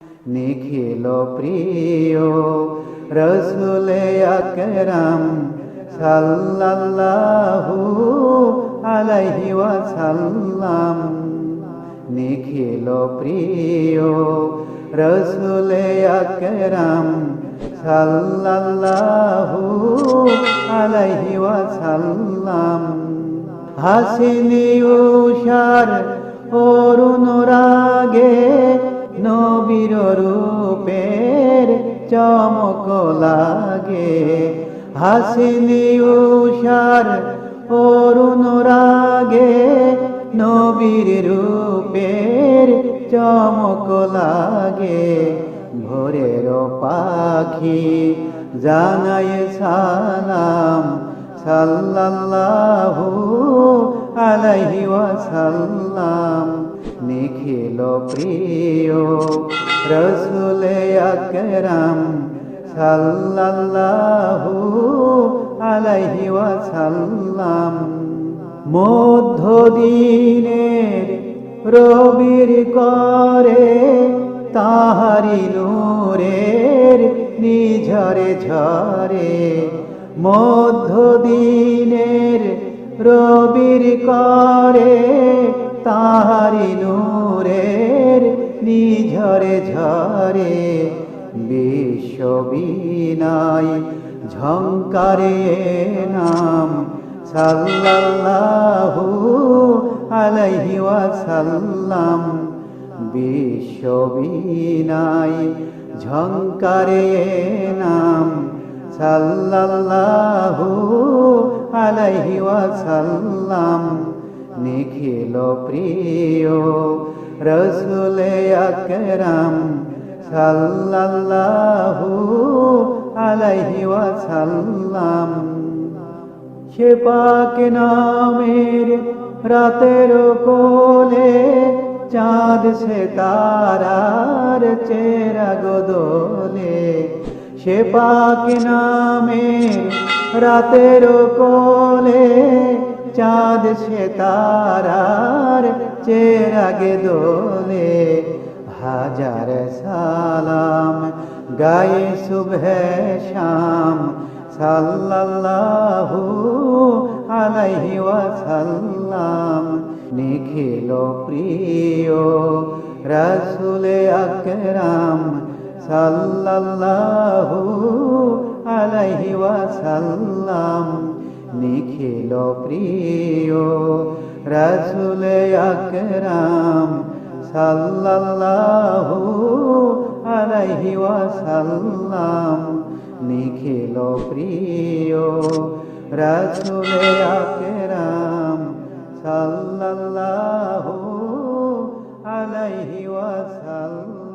নিখিল প্রিয় রসুলে আকরাম সাল্লাল্লাহু আলাইহি ওয়াসাল্লাম। নিখিল প্রিয় রসুলে আকরাম সাল্লাল্লাহু আলাইহি ওয়াসাল্লাম। হাসিনি উষার অরুণ রাগে নবীর রূপের চমক লাগে। হাসিনি উষার অরুণ রাগে নবীর রূপের চমক লাগে। ভোরের পাখি জানায় সালাম সাল্লাল্লাহু আলাইহি ওয়াসাল্লাম। নিখিল প্রিয় রসুলে আকরাম সাল্লাল্লাহু আলাইহি ওয়াসাল্লাম। মধ্য দিনের রবির করে তাহারি নূরের নিঝরে ঝরে। মধ্য দিনের রবির করে তাহারি নূরের নিঝরে ঝরে। বিশ্ববিনয় ঝংকারে নাম সাল্লাল্লাহু আলাইহি ওয়াসাল্লাম। বিশ্ববিনয় ঝংকারে নাম সাল্লাল্লাহু আলাইহি ওয়াসাল্লাম। নিখিল প্রিয় রসুলে আকরাম সাল্লাল্লাহু আলাইহি ওয়াসাল্লাম। সে পাক নামের রাতের কোলে চাঁদ সে তারার চেরাগ দোলে। সে পাক নামের রাতের কোলে চাঁদ সে তারার চেরাগে দোলে। হাজার সালাম গায়ে সুবহে শাম সাল্লাল্লাহু আলাইহি ওয়াসাল্লাম। নিখিল প্রিয় রসুলে আকরাম সাল্লাল্লাহু আলাইহি ওয়াসাল্লাম। নিখিল প্রিয় রসুলে আকরাম সাল্লাল্লাহু আলাইহি ওয়াসাল্লাম। নিখিল প্রিয় রসুলে আকরাম সাল্লাল্লাহু আলাইহি ওয়াসাল্লাম।